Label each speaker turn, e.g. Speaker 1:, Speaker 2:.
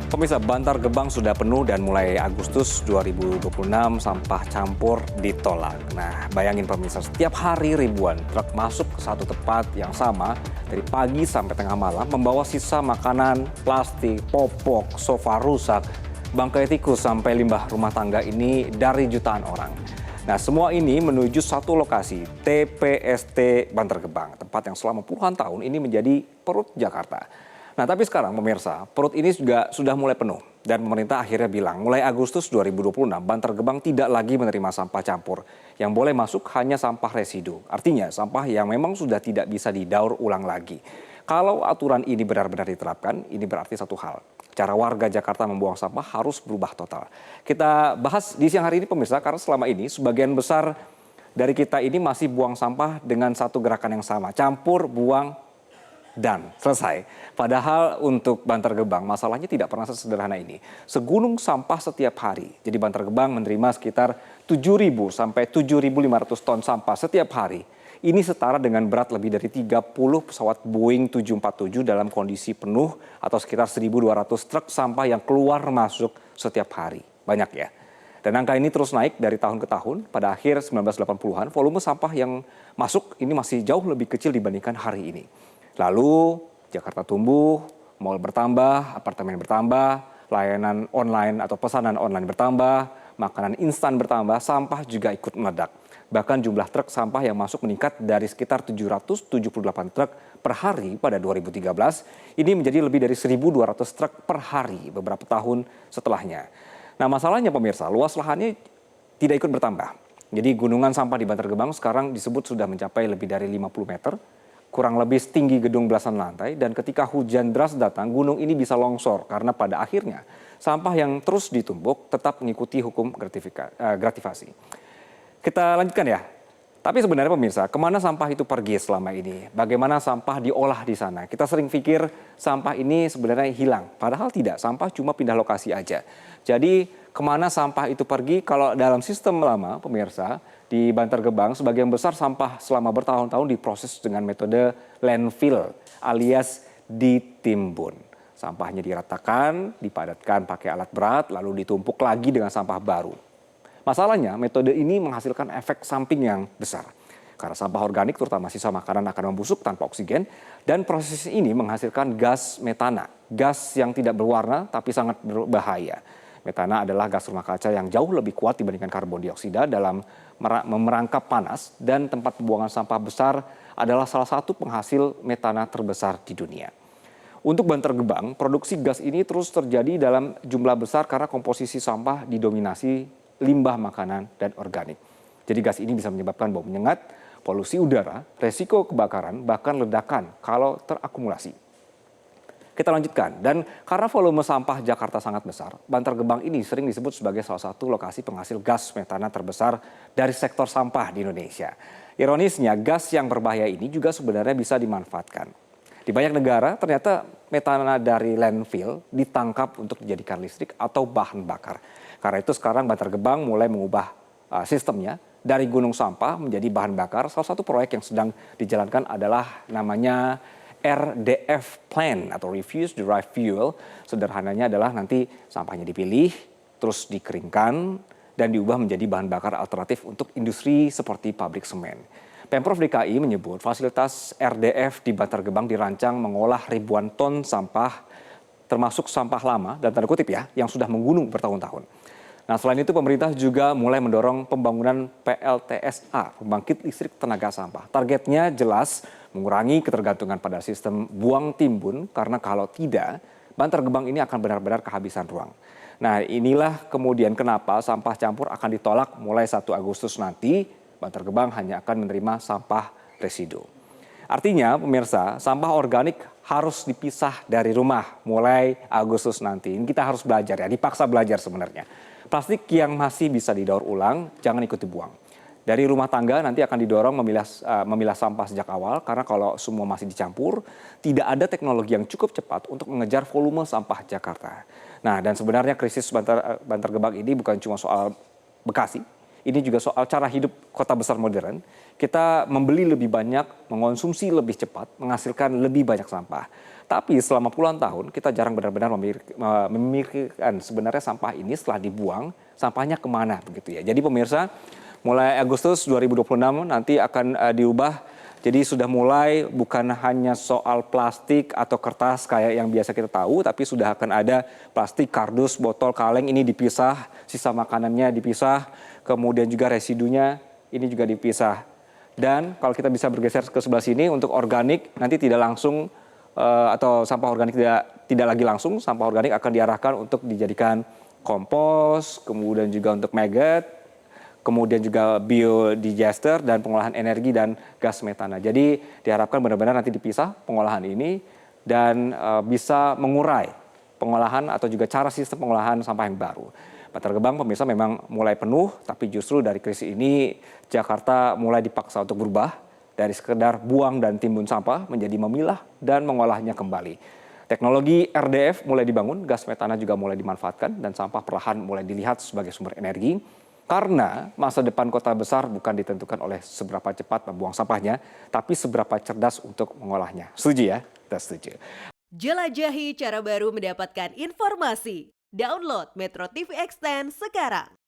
Speaker 1: Pemirsa, Bantar Gebang sudah penuh dan mulai Agustus 2026 sampah campur ditolak. Nah, bayangin pemirsa, setiap hari ribuan truk masuk ke satu tempat yang sama dari pagi sampai tengah malam membawa sisa makanan, plastik, popok, sofa rusak, bangkai tikus sampai limbah rumah tangga ini dari jutaan orang. Nah, semua ini menuju satu lokasi, TPST Bantar Gebang, tempat yang selama puluhan tahun ini menjadi perut Jakarta. Nah, tapi sekarang pemirsa, perut ini juga sudah mulai penuh. Dan pemerintah akhirnya bilang, mulai Agustus 2026, Bantar Gebang tidak lagi menerima sampah campur. Yang boleh masuk hanya sampah residu. Artinya, sampah yang memang sudah tidak bisa didaur ulang lagi. Kalau aturan ini benar-benar diterapkan, ini berarti satu hal. Cara warga Jakarta membuang sampah harus berubah total. Kita bahas di siang hari ini pemirsa, karena selama ini sebagian besar dari kita ini masih buang sampah dengan satu gerakan yang sama. Campur, buang, dan selesai. Padahal untuk Bantar Gebang masalahnya tidak pernah sesederhana ini. Segunung sampah setiap hari. Jadi Bantar Gebang menerima sekitar 7.000 sampai 7.500 ton sampah setiap hari. Ini setara dengan berat lebih dari 30 pesawat Boeing 747 dalam kondisi penuh atau sekitar 1.200 truk sampah yang keluar masuk setiap hari. Banyak ya. Dan angka ini terus naik dari tahun ke tahun. Pada akhir 1980-an volume sampah yang masuk ini masih jauh lebih kecil dibandingkan hari ini. Lalu Jakarta tumbuh, mal bertambah, apartemen bertambah, layanan online atau pesanan online bertambah, makanan instan bertambah, sampah juga ikut meledak. Bahkan jumlah truk sampah yang masuk meningkat dari sekitar 778 truk per hari pada 2013, ini menjadi lebih dari 1.200 truk per hari beberapa tahun setelahnya. Nah, masalahnya pemirsa, luas lahannya tidak ikut bertambah. Jadi gunungan sampah di Bantar Gebang sekarang disebut sudah mencapai lebih dari 50 meter. Kurang lebih setinggi gedung belasan lantai, dan ketika hujan deras datang, gunung ini bisa longsor karena pada akhirnya sampah yang terus ditumpuk tetap mengikuti hukum grativasi. Kita lanjutkan ya. Tapi sebenarnya pemirsa, kemana sampah itu pergi selama ini? Bagaimana sampah diolah di sana? Kita sering pikir sampah ini sebenarnya hilang, padahal tidak. Sampah cuma pindah lokasi aja. Jadi kemana sampah itu pergi? Kalau dalam sistem lama pemirsa, di Bantar Gebang, sebagian besar sampah selama bertahun-tahun diproses dengan metode landfill alias ditimbun. Sampahnya diratakan, dipadatkan pakai alat berat, lalu ditumpuk lagi dengan sampah baru. Masalahnya, metode ini menghasilkan efek samping yang besar. Karena sampah organik, terutama sisa makanan, akan membusuk tanpa oksigen, dan proses ini menghasilkan gas metana, gas yang tidak berwarna tapi sangat berbahaya. Metana adalah gas rumah kaca yang jauh lebih kuat dibandingkan karbon dioksida dalam memerangkap panas, dan tempat pembuangan sampah besar adalah salah satu penghasil metana terbesar di dunia. Untuk Bantar Gebang, produksi gas ini terus terjadi dalam jumlah besar karena komposisi sampah didominasi limbah makanan dan organik. Jadi gas ini bisa menyebabkan bau menyengat, polusi udara, resiko kebakaran, bahkan ledakan kalau terakumulasi. Kita lanjutkan, dan karena volume sampah Jakarta sangat besar, Bantar Gebang ini sering disebut sebagai salah satu lokasi penghasil gas metana terbesar dari sektor sampah di Indonesia. Ironisnya, gas yang berbahaya ini juga sebenarnya bisa dimanfaatkan. Di banyak negara, ternyata metana dari landfill ditangkap untuk dijadikan listrik atau bahan bakar. Karena itu sekarang Bantar Gebang mulai mengubah sistemnya dari gunung sampah menjadi bahan bakar. Salah satu proyek yang sedang dijalankan adalah namanya RDF Plan atau Refuse Derived Fuel. Sederhananya adalah nanti sampahnya dipilih, terus dikeringkan, dan diubah menjadi bahan bakar alternatif untuk industri seperti pabrik semen. Pemprov DKI menyebut fasilitas RDF di Bantar Gebang dirancang mengolah ribuan ton sampah, termasuk sampah lama, dan tanda kutip ya, yang sudah menggunung bertahun-tahun. Nah, selain itu pemerintah juga mulai mendorong pembangunan PLTSA, pembangkit listrik tenaga sampah. Targetnya jelas mengurangi ketergantungan pada sistem buang timbun, karena kalau tidak, Bantar Gebang ini akan benar-benar kehabisan ruang. Nah, inilah kemudian kenapa sampah campur akan ditolak mulai 1 Agustus nanti. Bantar Gebang hanya akan menerima sampah residu. Artinya pemirsa, sampah organik harus dipisah dari rumah mulai Agustus nanti. Ini kita harus belajar ya, dipaksa belajar sebenarnya. Plastik yang masih bisa didaur ulang, jangan ikut dibuang. Dari rumah tangga nanti akan didorong memilah sampah sejak awal, karena kalau semua masih dicampur, tidak ada teknologi yang cukup cepat untuk mengejar volume sampah Jakarta. Nah, dan sebenarnya krisis Bantar Gebang ini bukan cuma soal Bekasi, ini juga soal cara hidup kota besar modern. Kita membeli lebih banyak, mengonsumsi lebih cepat, menghasilkan lebih banyak sampah. Tapi selama puluhan tahun kita jarang benar-benar memikirkan sebenarnya sampah ini setelah dibuang, sampahnya kemana begitu ya. Jadi pemirsa, mulai Agustus 2026 nanti akan diubah. Jadi sudah mulai bukan hanya soal plastik atau kertas kayak yang biasa kita tahu, tapi sudah akan ada plastik, kardus, botol, kaleng ini dipisah, sisa makanannya dipisah, kemudian juga residunya ini juga dipisah. Dan kalau kita bisa bergeser ke sebelah sini untuk organik, nanti tidak langsung atau sampah organik tidak lagi langsung, sampah organik akan diarahkan untuk dijadikan kompos, kemudian juga untuk maggot, kemudian juga biodigester dan pengolahan energi dan gas metana. Jadi diharapkan benar-benar nanti dipisah pengolahan ini dan bisa mengurai pengolahan atau juga cara sistem pengolahan sampah yang baru. Bantar Gebang pemirsa memang mulai penuh, tapi justru dari krisis ini Jakarta mulai dipaksa untuk berubah dari sekedar buang dan timbun sampah menjadi memilah dan mengolahnya kembali. Teknologi RDF mulai dibangun, gas metana juga mulai dimanfaatkan dan sampah perlahan mulai dilihat sebagai sumber energi. Karena masa depan kota besar bukan ditentukan oleh seberapa cepat membuang sampahnya, tapi seberapa cerdas untuk mengolahnya. Setuju ya? Kita setuju.
Speaker 2: Jelajahi cara baru mendapatkan informasi. Download Metro TV Extend sekarang.